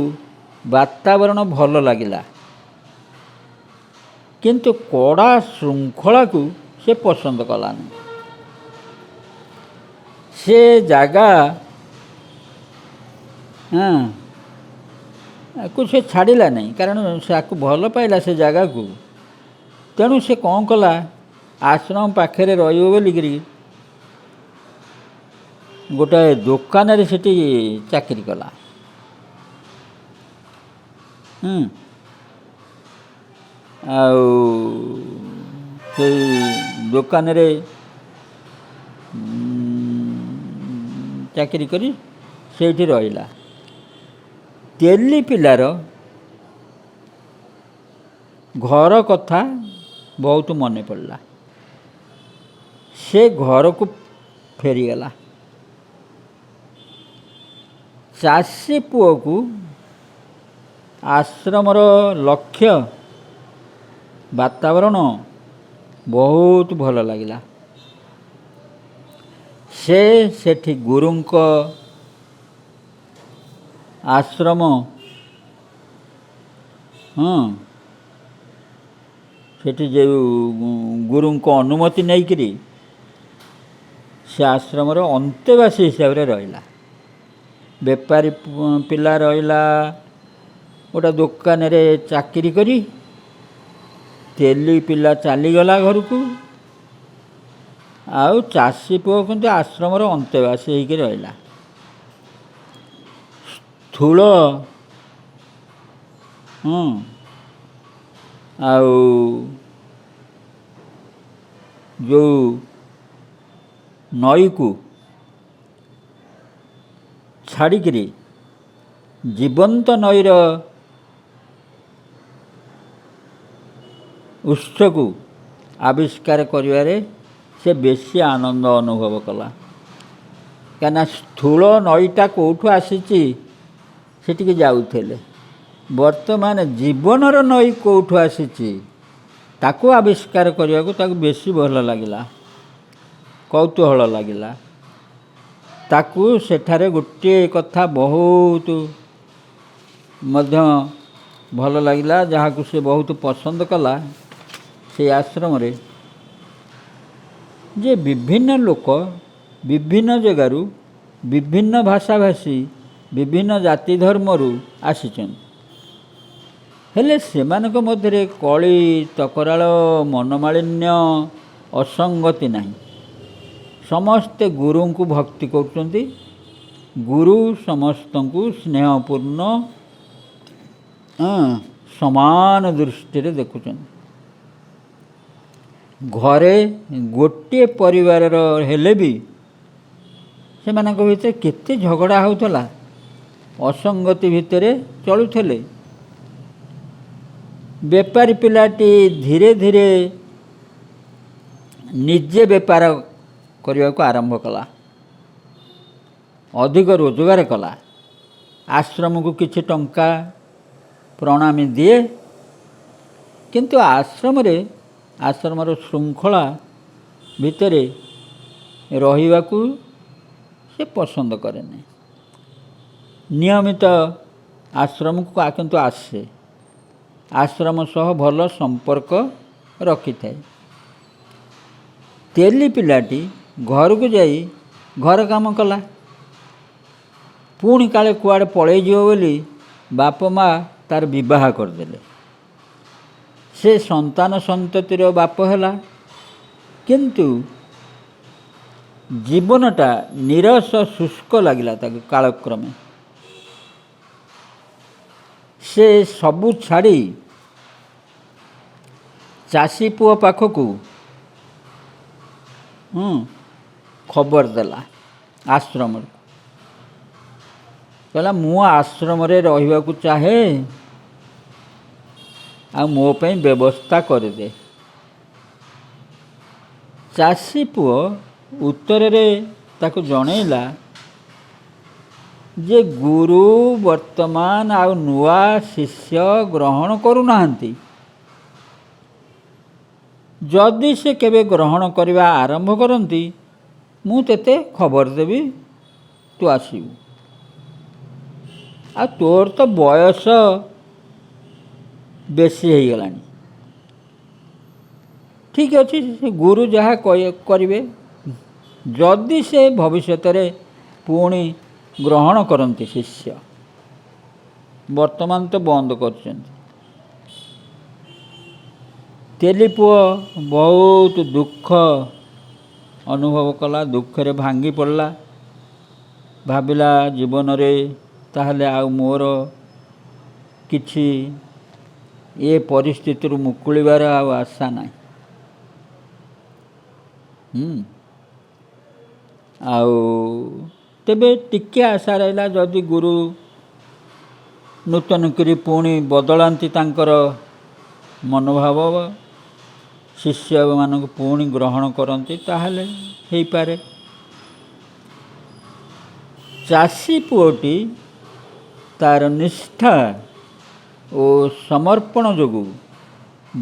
ବାତାବରଣ ଭଲ ଲାଗିଲା, କିନ୍ତୁ କଡ଼ା ଶୃଙ୍ଖଳାକୁ ସେ ପସନ୍ଦ କଲାନି। ସେ ଜାଗା କୁ ସେ ଛାଡ଼ିଲା ନାହିଁ, କାରଣ ସେ ଆକୁ ଭଲ ପାଇଲା ସେ ଜାଗାକୁ। ତେଣୁ ସେ କ'ଣ କଲା, ଆଶ୍ରମ ପାଖରେ ରହିବ ବୋଲିକିରି ଗୋଟାଏ ଦୋକାନରେ ସେଠି ଚାକିରି କଲା। ଆଉ ସେଇ ଦୋକାନରେ ଚାକିରି କରି ସେଇଠି ରହିଲା। ତେଲି ପିଲାର ଘର କଥା ବହୁତ ମନେ ପଡ଼ିଲା। ସେ ଘରକୁ ଫେରିଗଲା। ଚାଷୀ ପୁଅକୁ ଆଶ୍ରମର ଲକ୍ଷ୍ୟ ବାତାବରଣ ବହୁତ ଭଲ ଲାଗିଲା। ସେ ସେଠି ଗୁରୁଙ୍କ ଆଶ୍ରମ ସେଠି ଯେଉଁ ଗୁରୁଙ୍କ ଅନୁମତି ନେଇକରି ସେ ଆଶ୍ରମର ଅନ୍ତେବାସୀ ହିସାବରେ ରହିଲା। ବେପାରୀ ପିଲା ରହିଲା ଗୋଟେ ଦୋକାନରେ ଚାକିରି କରି। ତେଲି ପିଲା ଚାଲିଗଲା ଘରକୁ, ଆଉ ଚାଷୀ ପୁଅ କିନ୍ତୁ ଆଶ୍ରମର ଅନ୍ତେବାସୀ ହେଇକି ରହିଲା। ସ୍ଥୂଳ ଆଉ ଯେଉଁ ନଈକୁ ଛାଡ଼ିକିରି ଜୀବନ୍ତ ନଈର ଉତ୍ସକୁ ଆବିଷ୍କାର କରିବାରେ ସେ ବେଶୀ ଆନନ୍ଦ ଅନୁଭବ କଲା। କାହିଁକିନା ସ୍ଥୂଳ ନଈଟା କେଉଁଠୁ ଆସିଛି ସେଠିକି ଯାଉଥିଲେ, ବର୍ତ୍ତମାନ ଜୀବନର ନଈ କେଉଁଠୁ ଆସିଛି ତାକୁ ଆବିଷ୍କାର କରିବାକୁ ତାକୁ ବେଶୀ ଭଲ ଲାଗିଲା, କୌତୂହଳ ଲାଗିଲା। ତାକୁ ସେଠାରେ ଗୋଟିଏ କଥା ବହୁତ ମଧ୍ୟ ଭଲ ଲାଗିଲା, ଯାହାକୁ ସେ ବହୁତ ପସନ୍ଦ କଲା ସେଇ ଆଶ୍ରମରେ, ଯେ ବିଭିନ୍ନ ଲୋକ ବିଭିନ୍ନ ଜାଗାରୁ ବିଭିନ୍ନ ଭାଷାଭାଷୀ ବିଭିନ୍ନ ଜାତି ଧର୍ମରୁ ଆସିଛନ୍ତି। ହେଲେ ସେମାନଙ୍କ ମଧ୍ୟରେ କଳି ତକରାଳ ମନମାଳିନ୍ୟ ଅସଙ୍ଗତି ନାହିଁ। ସମସ୍ତେ ଗୁରୁଙ୍କୁ ଭକ୍ତି କରୁଛନ୍ତି। ଗୁରୁ ସମସ୍ତଙ୍କୁ ସ୍ନେହପୂର୍ଣ୍ଣ ସମାନ ଦୃଷ୍ଟିରେ ଦେଖୁଛନ୍ତି। ଘରେ ଗୋଟିଏ ପରିବାରର ହେଲେ ବି ସେମାନଙ୍କ ଭିତରେ କେତେ ଝଗଡ଼ା ହେଉଥିଲା, ଅସଙ୍ଗତି ଭିତରେ ଚଳୁଥିଲେ। ବେପାରୀ ପିଲାଟି ଧୀରେ ଧୀରେ ନିଜେ ବେପାର କରିବାକୁ ଆରମ୍ଭ କଲା, ଅଧିକ ରୋଜଗାର କଲା। ଆଶ୍ରମକୁ କିଛି ଟଙ୍କା ପ୍ରଣାମୀ ଦିଏ, କିନ୍ତୁ ଆଶ୍ରମର ଶୃଙ୍ଖଳା ଭିତରେ ରହିବାକୁ ସେ ପସନ୍ଦ କରେନି। ନିୟମିତ ଆଶ୍ରମକୁ କିନ୍ତୁ ଆସେ, ଆଶ୍ରମ ସହ ଭଲ ସମ୍ପର୍କ ରଖିଥାଏ। ତେଲି ପିଲାଟି ଘରକୁ ଯାଇ ଘର କାମ କଲା। ପୁଣି କାଳେ କୁଆଡ଼େ ପଳେଇଯିବ ବୋଲି ବାପ ମା ତାର ବିବାହ କରିଦେଲେ। ସେ ସନ୍ତାନ ସନ୍ତତିର ବାପ ହେଲା, କିନ୍ତୁ ଜୀବନଟା ନିରସ ଶୁଷ୍କ ଲାଗିଲା ତାକୁ। କାଳକ୍ରମେ ସେ ସବୁ ଛାଡ଼ି ଚାଷୀ ପୁଅ ପାଖକୁ ଖବର ଦେଲା ଆଶ୍ରମରୁ। କହିଲା, ମୁଁ ଆଶ୍ରମରେ ରହିବାକୁ ଚାହେଁ, ଆଉ ମୋ ପାଇଁ ବ୍ୟବସ୍ଥା କରିଦେ। ଚାଷୀ ପୁଅ ଉତ୍ତରରେ ତାକୁ ଜଣେଇଲା ଯେ ଗୁରୁ ବର୍ତ୍ତମାନ ଆଉ ନୂଆ ଶିଷ୍ୟ ଗ୍ରହଣ କରୁନାହାନ୍ତି। ଯଦି ସେ କେବେ ଗ୍ରହଣ କରିବା ଆରମ୍ଭ କରନ୍ତି ମୁଁ ତୋତେ ଖବର ଦେବି, ତୁ ଆସିବୁ। ଆଉ ତୋର ତ ବୟସ ବେଶୀ ହେଇଗଲାଣି। ଠିକ୍ ଅଛି, ସେ ଗୁରୁ ଯାହା କରିବେ। ଯଦି ସେ ଭବିଷ୍ୟତରେ ପୁଣି ଗ୍ରହଣ କରନ୍ତି ଶିଷ୍ୟ, ବର୍ତ୍ତମାନ ତ ବନ୍ଦ କରିଛନ୍ତି। ତେଲି ପୁଅ ବହୁତ ଦୁଃଖ ଅନୁଭବ କଲା, ଦୁଃଖରେ ଭାଙ୍ଗି ପଡ଼ିଲା। ଭାବିଲା ଜୀବନରେ ତାହେଲେ ଆଉ ମୋର କିଛି ଏ ପରିସ୍ଥିତିରୁ ମୁକୁଳିବାର ଆଉ ଆଶା ନାହିଁ। ଆଉ ତେବେ ଟିକେ ଆଶା ରହିଲା, ଯଦି ଗୁରୁ ନୂତନ କରି ପୁଣି ବଦଳାନ୍ତି ତାଙ୍କର ମନୋଭାବ, ଶିଷ୍ୟମାନଙ୍କୁ ପୁଣି ଗ୍ରହଣ କରନ୍ତି, ତାହେଲେ ହେଇପାରେ। ଚାଷୀ ପୁଅଟି ତାର ନିଷ୍ଠା ଓ ସମର୍ପଣ ଯୋଗୁଁ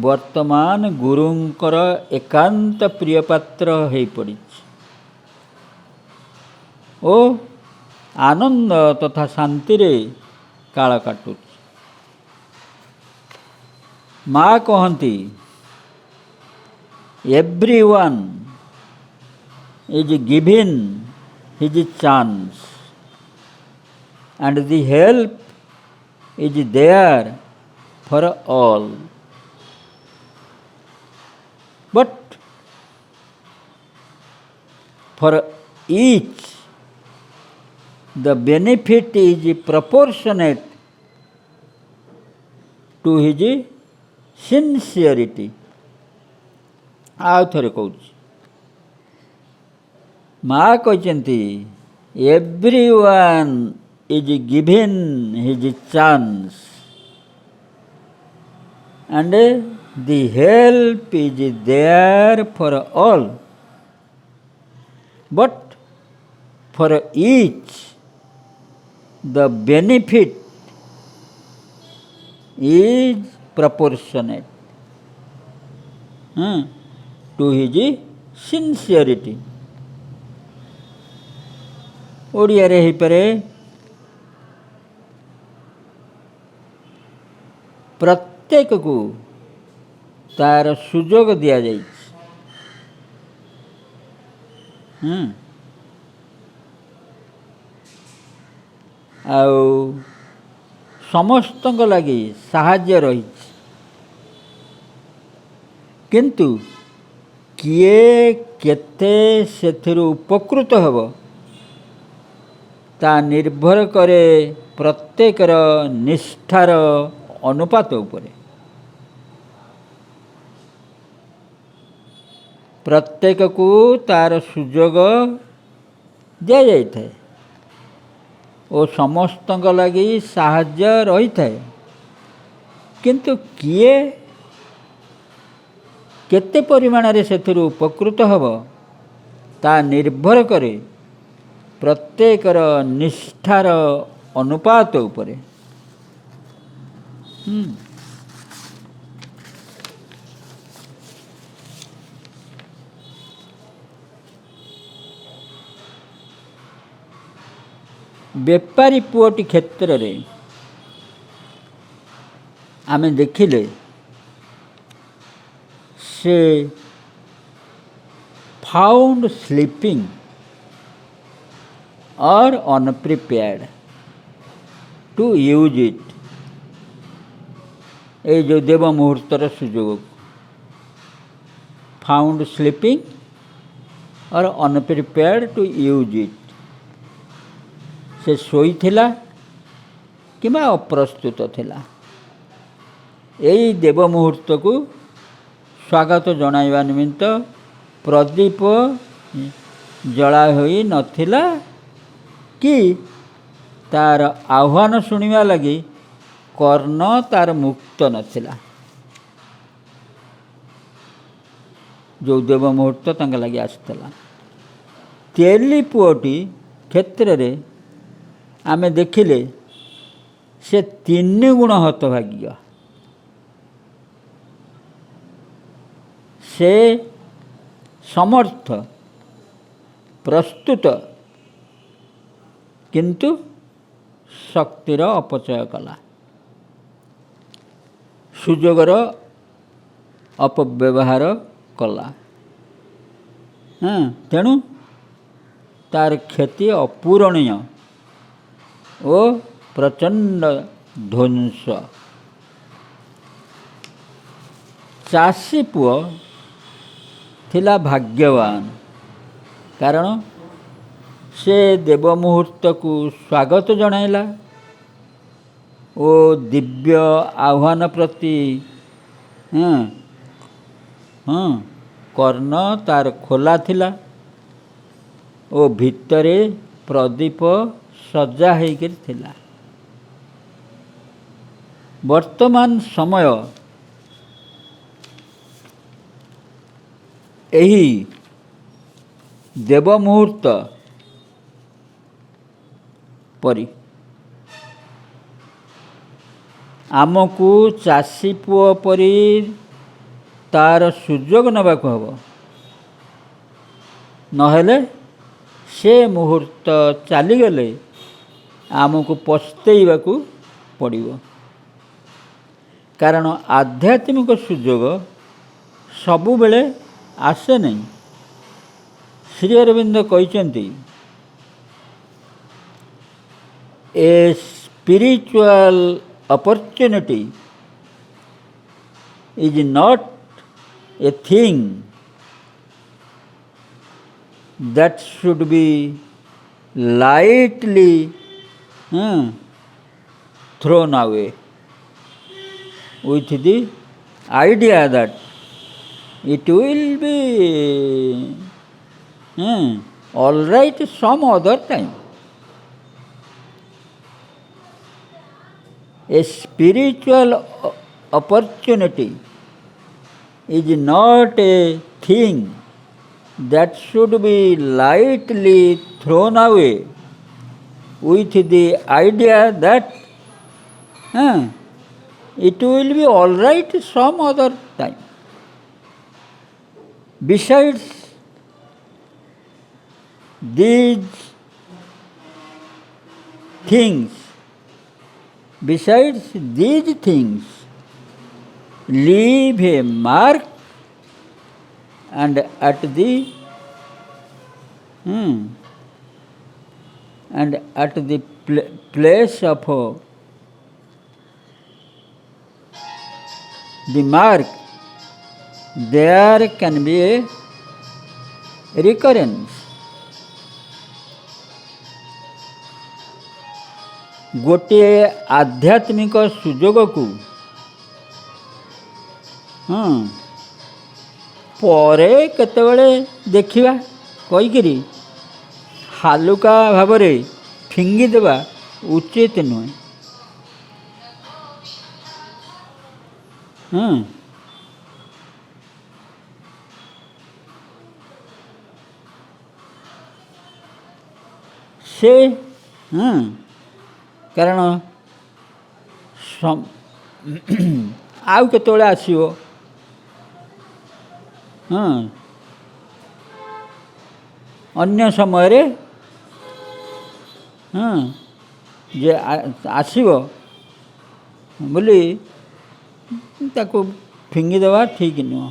ବର୍ତ୍ତମାନ ଗୁରୁଙ୍କର ଏକାନ୍ତ ପ୍ରିୟପାତ୍ର ହୋଇପଡ଼ିଛି ଓ ଆନନ୍ଦ ତଥା ଶାନ୍ତିରେ କାଳ କାଟୁଛି। ମା କହନ୍ତି, everyone is given his chance and the help is there for all, but for each the benefit is proportionate to his sincerity। ଆଉ ଥରେ କହୁଛି, ମା କହିଛନ୍ତି everyone is given his chance and the help is there for all, but for each the benefit is proportionate to his sincerity। ଓଡ଼ିଆରେ ହେଇପାରେ, ପ୍ରତ୍ୟେକକୁ ତାର ସୁଯୋଗ ଦିଆଯାଇଛି। ଆଉ ସମସ୍ତଙ୍କ ଲାଗି ସାହାଯ୍ୟ ରହିଛି, କିନ୍ତୁ କିଏ କେତେ ସେଥିରୁ ଉପକୃତ ହେବ ତା ନିର୍ଭର କରେ ପ୍ରତ୍ୟେକର ନିଷ୍ଠାର ଅନୁପାତ ଉପରେ। ପ୍ରତ୍ୟେକକୁ ତାର ସୁଯୋଗ ଦିଆଯାଇଥାଏ ଓ ସମସ୍ତଙ୍କ ଲାଗି ସାହାଯ୍ୟ ରହିଥାଏ, କିନ୍ତୁ କିଏ କେତେ ପରିମାଣରେ ସେଥିରୁ ଉପକୃତ ହେବ ତା ନିର୍ଭର କରେ ପ୍ରତ୍ୟେକର ନିଷ୍ଠାର ଅନୁପାତ ଉପରେ। ବେପାରୀ ପୁଅଟି କ୍ଷେତ୍ରରେ ଆମେ ଦେଖିଲେ ସେ found sleeping or unprepared to use it। এই ଯେଉଁ ଦେବ ମୁହୂର୍ତ୍ତର ସୁଯୋଗ, found sleeping or unprepared to use it। ସେ ଶୋଇଥିଲା କିମ୍ବା ଅପ୍ରସ୍ତୁତ ଥିଲା। ଏହି ଦେବ ମୁହୂର୍ତ୍ତକୁ ସ୍ୱାଗତ ଜଣାଇବା ନିମିତ୍ତ ପ୍ରଦୀପ ଜଳା ହୋଇ ନଥିଲା କି ତାର ଆହ୍ୱାନ ଶୁଣିବା ଲାଗି କର୍ଣ୍ଣ ତାର ମୁକ୍ତ ନଥିଲା। जो देव मुहूर्त तांक लगे आसला। तेली पुओटी क्षेत्र में आमे देखिले से 3 गुण हतभाग्य। से समर्थ प्रस्तुत किंतु शक्तिर अपचय कला, सुजोगर अपव्यवहार कला। हाँ, तेणु तार क्षति अपूरणीय ओ प्रचंड ध्वंस। चाषी पुओ थिला भाग्यवान, कारण से देव मुहूर्त को स्वागत जनाइला ओ दिव्य आह्वान प्रति हाँ हाँ कर्ण तार खोला थिला ओ भितरे प्रदीप सजा होकर थिला। वर्तमान समय यही देव मुहूर्त परी आमको चाषी पुओ परी तार सुजोग नबाक हब, नहेले से मुहूर्त चलीगले आमको पछतेइबाकू पड़िबो। कारण आध्यात्मिक सुजोग सबुबेले आसे नहीं। श्री अरविंद कहते a spiritual opportunity is not a thing that should be lightly thrown away with the idea that it will be all right some other time. A spiritual opportunity is not a thing that should be lightly thrown away with the idea that it will be all right some other time. Besides these things, leave a mark and at the place of the mark there can be a recurrence. गोटे आध्यात्मिक सुजोग को परे केतेबेले देखिबा कहीकि हालुका भावरे फिंगी देवा उचित नुहे। से कारण आउ केतेबेले आसीबो अन्य समय रे जे आसीबो बोली ताको फिंगी देवा ठीक नुह।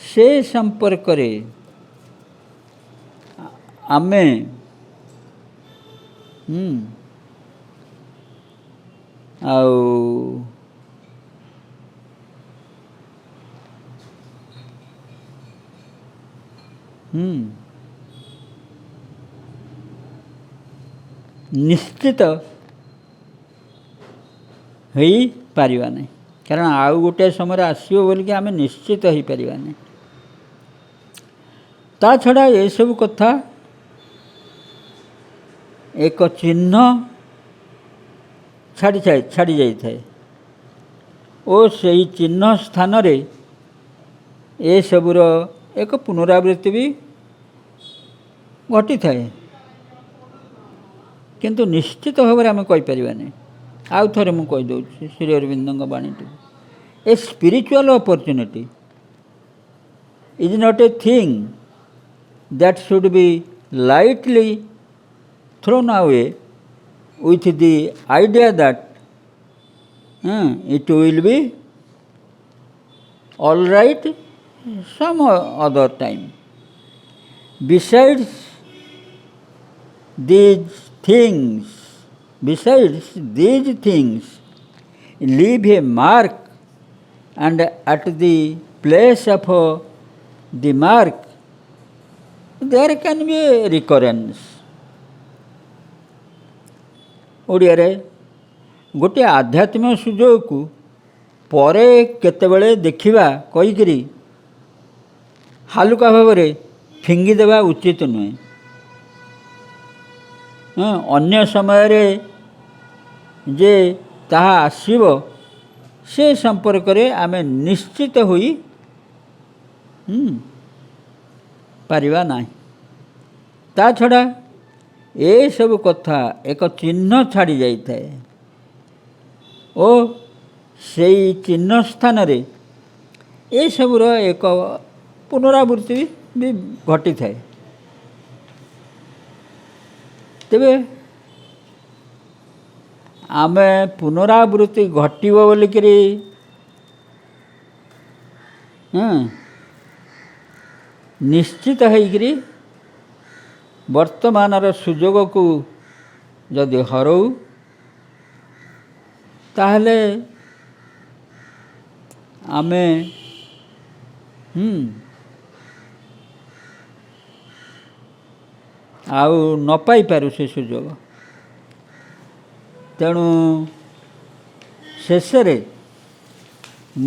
से संपर्क रे आमे आउ निश्चित हो पारिबा नहीं, कारण आउ गोटे समय आसीबो बोलिक आमे निश्चित हो पारिबा नहीं। ता छड़ा ये सब कथा एक चिन्ह छाड़ी जाए ଓ ସେହି ଚିହ୍ନ ସ୍ଥାନରେ ଏସବୁର ଏକ ପୁନରାବୃତ୍ତି ବି ଘଟିଥାଏ। କିନ୍ତୁ ନିଶ୍ଚିତ ଭାବରେ ଆମେ କହିପାରିବାନି। ଆଉ ଥରେ ମୁଁ କହିଦେଉଛି ଶ୍ରୀ ଅରବିନ୍ଦଙ୍କ ବାଣୀଟି, a spiritual opportunity is not a thing that should be lightly thrown away with the idea that it will be all right some other time. Besides these things leave a mark, and at the place of the mark there can be a recurrence. ଓଡ଼ିଆରେ ଗୋଟିଏ ଆଧ୍ୟାତ୍ମିକ ସୁଯୋଗକୁ ପରେ କେତେବେଳେ ଦେଖିବା କହିକିରି ହାଲୁକା ଭାବରେ ଫିଙ୍ଗିଦେବା ଉଚିତ ନୁହେଁ। ଅନ୍ୟ ସମୟରେ ଯେ ତାହା ଆସିବ ସେ ସମ୍ପର୍କରେ ଆମେ ନିଶ୍ଚିତ ହୋଇ ପାରିବା ନାହିଁ। ତା ଛଡ଼ା ଏସବୁ କଥା ଏକ ଚିହ୍ନ ଛାଡ଼ି ଯାଇଥାଏ ଓ ସେଇ ଚିହ୍ନ ସ୍ଥାନରେ ଏସବୁର ଏକ ପୁନରାବୃତ୍ତି ବି ଘଟିଥାଏ। ତେବେ ଆମେ ପୁନରାବୃତ୍ତି ଘଟିବ ବୋଲିକିରି ନିଶ୍ଚିତ ହେଇକିରି ବର୍ତ୍ତମାନର ସୁଯୋଗକୁ ଯଦି ହରଉ ତାହେଲେ ଆମେ ଆଉ ନ ପାଇପାରୁ ସେ ସୁଯୋଗ। ତେଣୁ ଶେଷରେ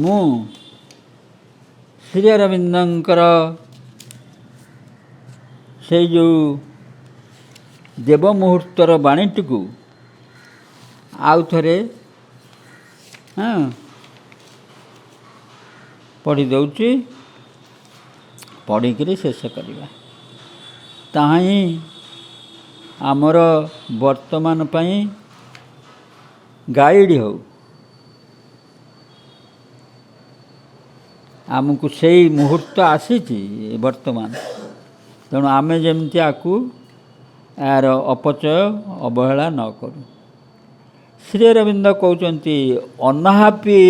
ମୁଁ ଶ୍ରୀ ଅରବିନ୍ଦଙ୍କର ସେଇ ଯେଉଁ ଦେବ ମୁହୂର୍ତ୍ତର ବାଣୀଟିକୁ ଆଉ ଥରେ ପଢ଼ି ଦେଉଛି, ପଢ଼ିକିରି ଶେଷ କରିବା। ତାହା ହିଁ ଆମର ବର୍ତ୍ତମାନ ପାଇଁ ଗାଇଡ଼ ହେଉ। ଆମକୁ ସେଇ ମୁହୂର୍ତ୍ତ ଆସିଛି ବର୍ତ୍ତମାନ, ତେଣୁ ଆମେ ଯେମିତି ଆକୁ ଏହାର ଅପଚୟ ଅବହେଳା ନ କରୁ। ଶ୍ରୀ ଅରବିନ୍ଦ କହୁଛନ୍ତି, unhappy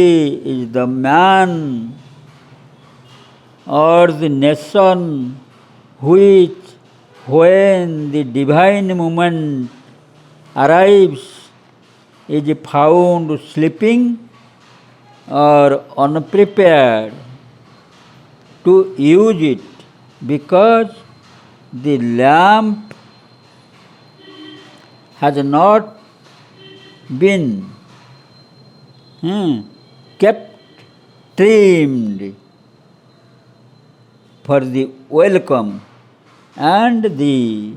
is the man or the nation which when the divine moment arrives is found sleeping or unprepared to use it, because the lamp has not been kept trimmed for the welcome, and the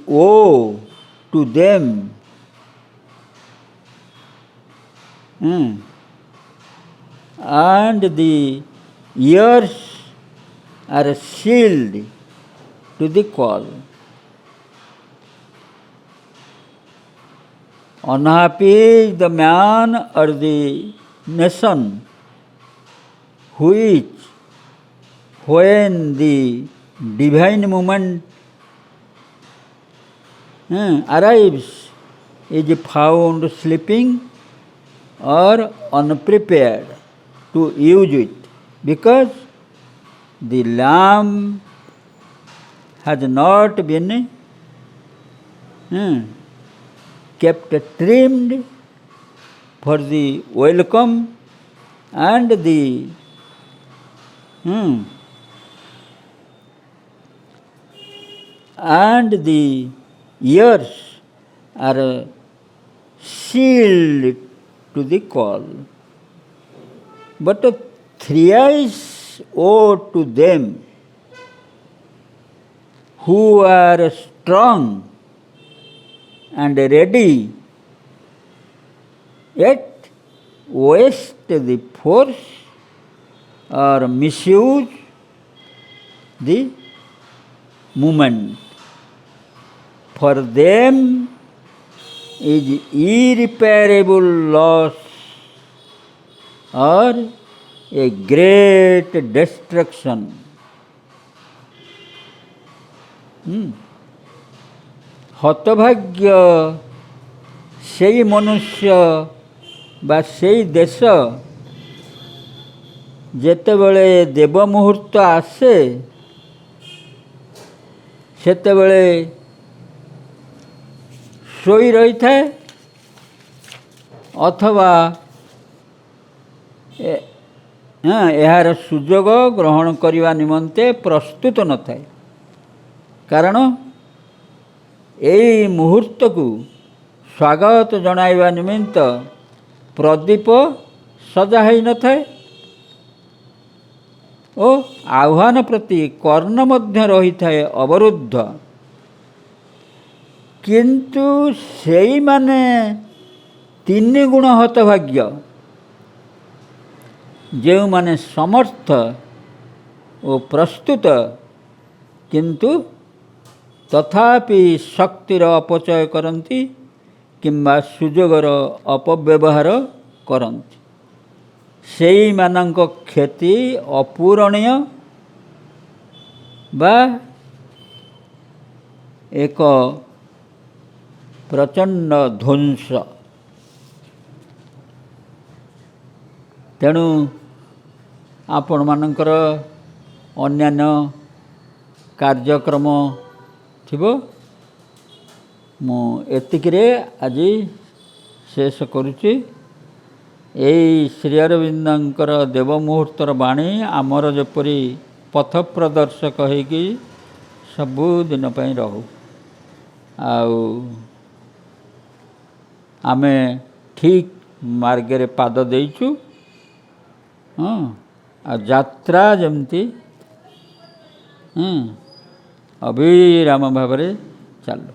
woe to them and the ears are sealed to the call. Unhappy is the man or the nation which, when the divine moment arrives, is found sleeping or unprepared to use it, because the lamp has not been kept trimmed for the welcome, and the ears are sealed to the call. But thrice woe to them who are strong and ready, yet waste the force or misuse the movement. For them is irreparable loss or a great destruction. ହତଭାଗ୍ୟ ସେଇ ମନୁଷ୍ୟ ବା ସେଇ ଦେଶ ଯେତେବେଳେ ଦେବ ମୁହୂର୍ତ୍ତ ଆସେ ସେତେବେଳେ ଶୋଇ ରହିଥାଏ ଅଥବା ଏହାର ସୁଯୋଗ ଗ୍ରହଣ କରିବା ନିମନ୍ତେ ପ୍ରସ୍ତୁତ ନଥାଏ। କାରଣ ଏହି ମୁହୂର୍ତ୍ତକୁ ସ୍ୱାଗତ ଜଣାଇବା ନିମିତ୍ତ ପ୍ରଦୀପ ସଜା ହୋଇନଥାଏ ଓ ଆହ୍ୱାନ ପ୍ରତି କର୍ଣ୍ଣ ମଧ୍ୟ ରହିଥାଏ ଅବରୁଦ୍ଧ। କିନ୍ତୁ ସେଇମାନେ ତିନି ଗୁଣ ହତଭାଗ୍ୟ, ଯେଉଁମାନେ ସମର୍ଥ ଓ ପ୍ରସ୍ତୁତ କିନ୍ତୁ ତଥାପି ଶକ୍ତିର ଅପଚୟ କରନ୍ତି କିମ୍ବା ସୁଯୋଗର ଅପବ୍ୟବହାର କରନ୍ତି। ସେଇମାନଙ୍କ କ୍ଷତି ଅପୂରଣୀୟ ବା ଏକ ପ୍ରଚଣ୍ଡ ଧ୍ୱଂସ। ତେଣୁ ଆପଣମାନଙ୍କର ଅନ୍ୟାନ୍ୟ କାର୍ଯ୍ୟକ୍ରମ ଥିବ। ମୁଁ ଏତିକିରେ ଆଜି ଶେଷ କରୁଛି। ଏହି ଶ୍ରୀ ଅରବିନ୍ଦଙ୍କର ଦେବ ମୁହୂର୍ତ୍ତର ବାଣୀ ଆମର ଯେପରି ପଥ ପ୍ରଦର୍ଶକ ହୋଇକି ସବୁଦିନ ପାଇଁ ରହୁ। ଆଉ ଆମେ ଠିକ୍ ମାର୍ଗରେ ପାଦ ଦେଇଛୁ। ଆଉ ଯାତ୍ରା ଯେମିତି ଅବିରାମ ଭାବରେ ଚାଲୁ।